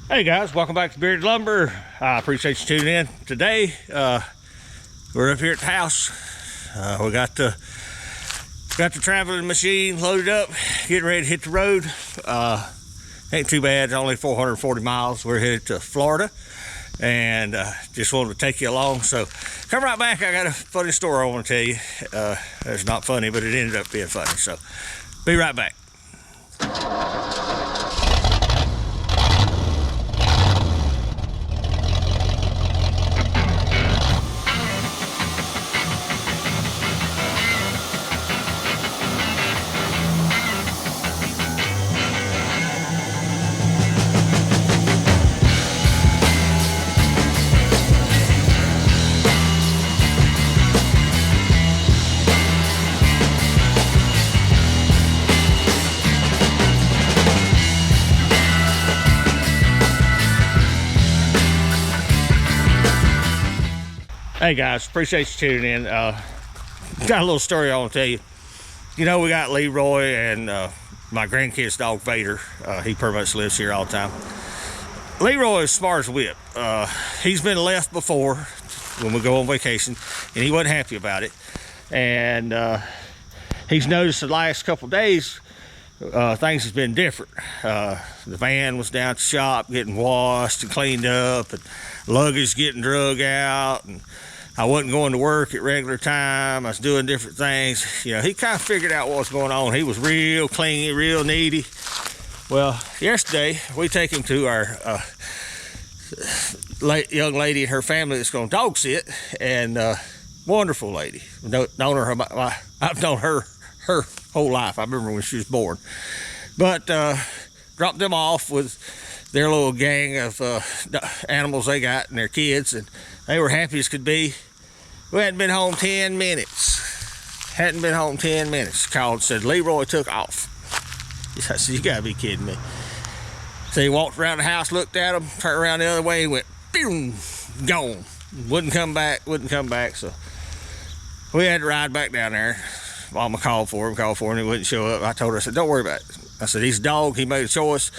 Hey guys, welcome back to Bearded Lumber. I appreciate you tuning in. Today, we're up here at the house. We got the traveling machine loaded up, getting ready to hit the road. Ain't too bad, it's only 440 miles. We're headed to Florida, and just wanted to take you along. So come right back, I got a funny story I want to tell you. It's not funny, but it ended up being funny, so be right back. Hey guys, appreciate you tuning in. Got a little story I want to tell you. You know, we got Leroy and my grandkid's dog Vader. He pretty much lives here all the time. Leroy is smart as a whip. He's been left before when we go on vacation, and he wasn't happy about it. And he's noticed the last couple of days things has been different. The van was down at the shop getting washed and cleaned up, and luggage getting drug out, and I wasn't going to work at regular time. I was doing different things. You know, he kind of figured out what was going on. He was real clingy, real needy. Well, yesterday we take him to our young lady and her family that's going to dog sit, and wonderful lady. I've known her whole life. I remember when she was born. But dropped them off with their little gang of animals they got and their kids, and they were happy as could be. We hadn't been home 10 minutes. Called and said, Leroy took off. I said, you gotta be kidding me. So he walked around the house, looked at him, turned around the other way, and went, boom, gone. Wouldn't come back. So we had to ride back down there. Mama called for him, and he wouldn't show up. I told her, I said, don't worry about it. I said, he's a dog, he made a choice.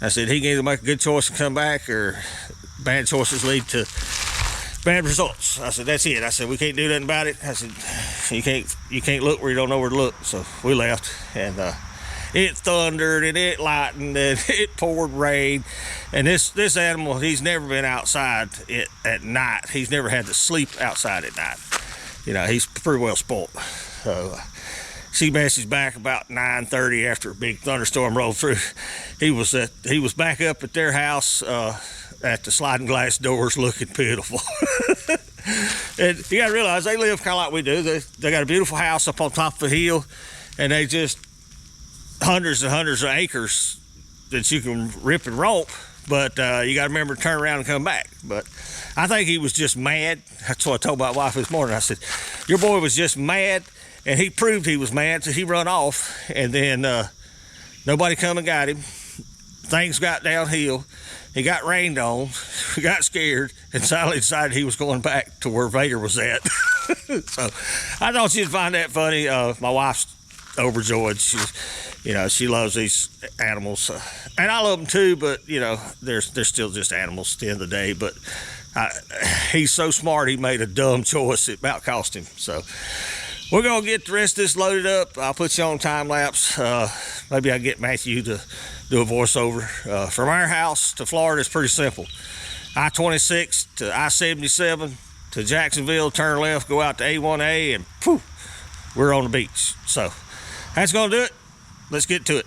I said, he can either make a good choice and come back, or bad choices lead to bad results. I said, that's it. I said, we can't do nothing about it. I said, you can't look where you don't know where to look. So we left, and it thundered, and it lightened, and it poured rain. And this animal, he's never been outside at night. He's never had to sleep outside at night. You know, he's pretty well spoiled. So she messaged back about 9:30 after a big thunderstorm rolled through. He was back up at their house at the sliding glass doors, looking pitiful. And you gotta realize they live kind of like we do. They got a beautiful house up on top of a hill, and they just hundreds and hundreds of acres that you can rip and romp. But you got to remember to turn around and come back. But I think he was just mad. That's what I told my wife this morning. I said, your boy was just mad, and he proved he was mad, so he run off, and then nobody come and got him. Things got downhill. He got rained on. He got scared, and finally decided he was going back to where Vader was at. So I thought you'd find that funny. My wife's overjoyed. She loves these animals, and I love them too. But you know, they're still just animals at the end of the day. But he's so smart, he made a dumb choice. It about cost him. So we're gonna get the rest of this loaded up. I'll put you on time lapse. Maybe I'll get Matthew to do a voiceover. From our house to Florida is pretty simple. I-26 to I-77 to Jacksonville, turn left, go out to A1A, and poof, we're on the beach. So that's gonna do it. Let's get to it.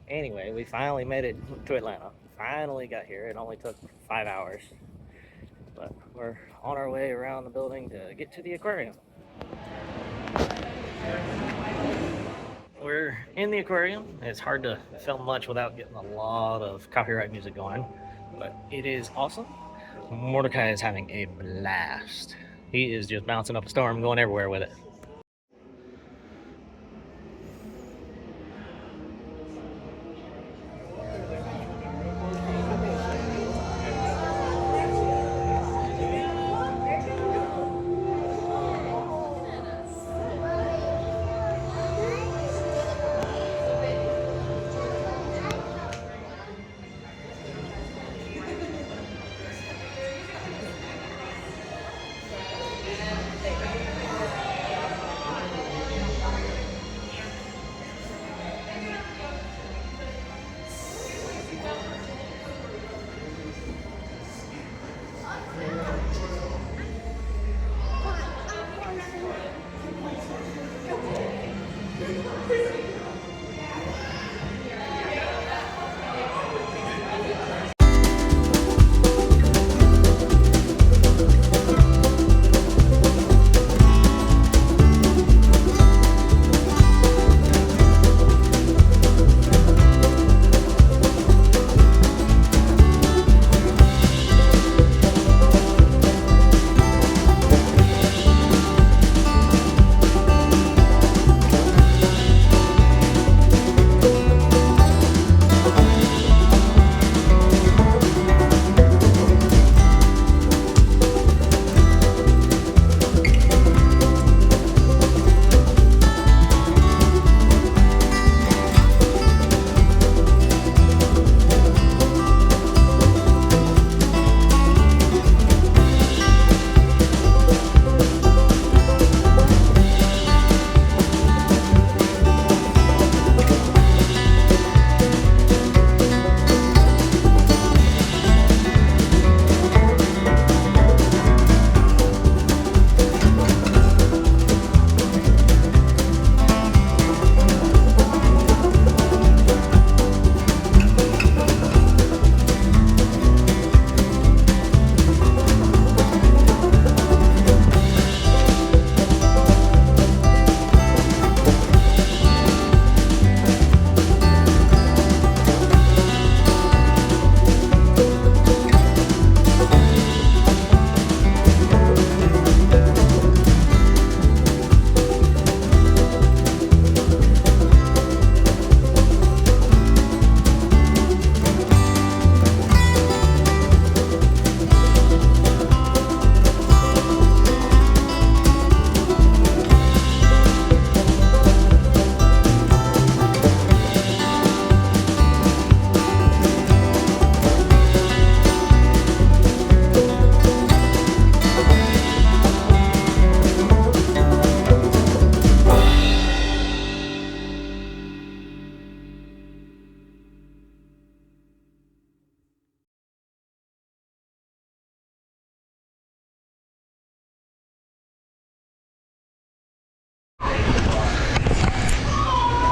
Anyway, we finally made it to Atlanta. Finally got here. It only took 5 hours. But we're on our way around the building to get to the aquarium. We're in the aquarium. It's hard to film much without getting a lot of copyright music going, but it is awesome. Mordecai is having a blast. He is just bouncing up a storm, going everywhere with it.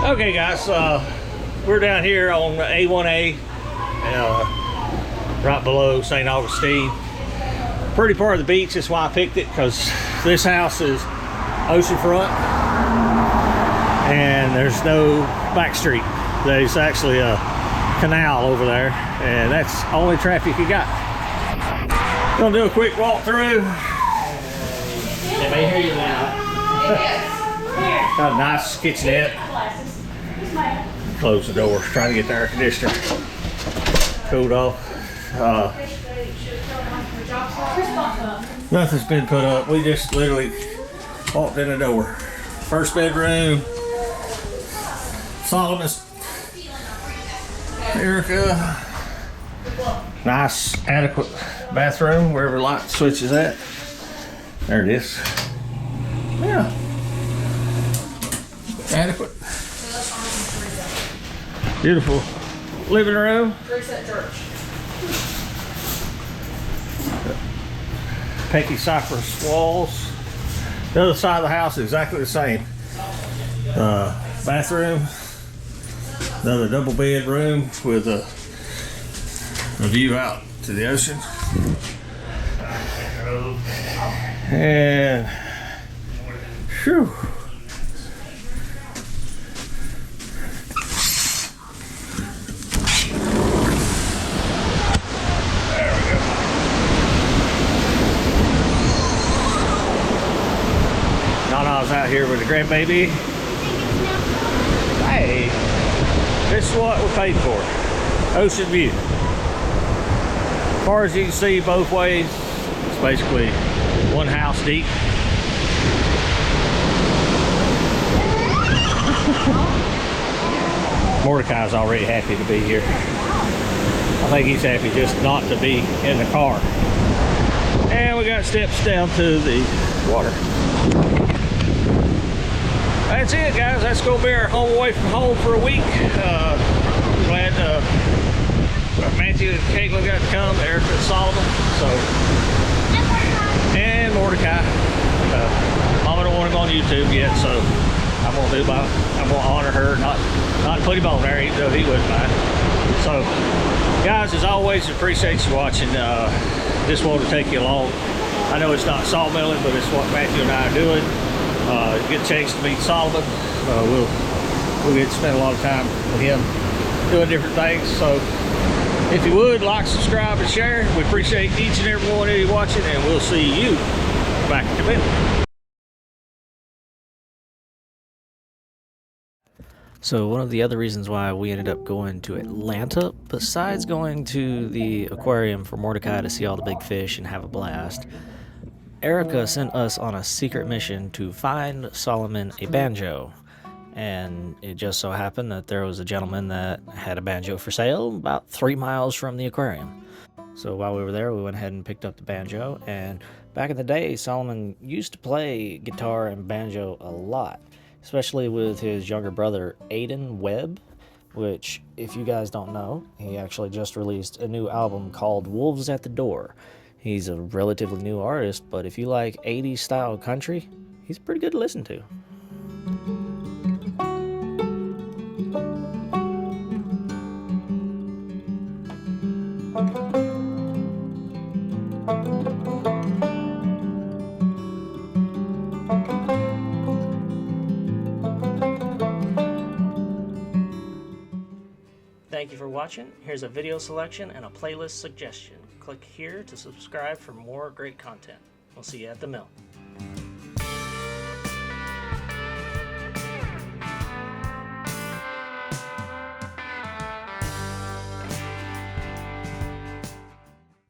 Okay guys, we're down here on A1A, right below St. Augustine. Pretty part of the beach, that's why I picked it, because this house is oceanfront and there's no back street. There's actually a canal over there, and that's the only traffic you got. Gonna do a quick walk through. They may hear you now. Got a nice kitchenette. Close the door, try to get the air conditioner cooled off. Nothing's been put up. We just literally walked in the door. First bedroom, Solomon's, Erica. Nice, adequate bathroom, wherever light switch is at. There it is. Yeah. Adequate. Beautiful living room. Reset church. Pinky cypress walls. The other side of the house is exactly the same. Bathroom. Another double bed room with a view out to the ocean. And whew. Nana's out here with the grandbaby. Hey, this is what we paid for. Ocean view. As far as you can see both ways, it's basically one house deep. Mordecai's already happy to be here. I think he's happy just not to be in the car. And we got steps down to the water. That's it, guys. That's going to be our home away from home for a week. Glad Matthew and Caitlin got to come, Erica and Solomon. So, and Mordecai. Mama don't want him on YouTube yet, so I'm gonna honor her, not put him on there, even though he wouldn't mind. So, guys, as always, appreciate you watching. Just wanted to take you along. I know it's not sawmilling, but it's what Matthew and I are doing. Get a chance to meet Solomon. We'll get to spend a lot of time with him doing different things. So if you would, like, subscribe, and share. We appreciate each and every one of you watching, and we'll see you back in a minute. So one of the other reasons why we ended up going to Atlanta, besides going to the aquarium for Mordecai to see all the big fish and have a blast, Erica sent us on a secret mission to find Solomon a banjo. And it just so happened that there was a gentleman that had a banjo for sale about 3 miles from the aquarium. So while we were there, we went ahead and picked up the banjo. And back in the day, Solomon used to play guitar and banjo a lot, especially with his younger brother, Aden Webb, which, if you guys don't know, he actually just released a new album called Wolves at the Door. He's a relatively new artist, but if you like 80s style country, he's pretty good to listen to. Thank you for watching. Here's a video selection and a playlist suggestion. Click here to subscribe for more great content. We'll see you at the mill.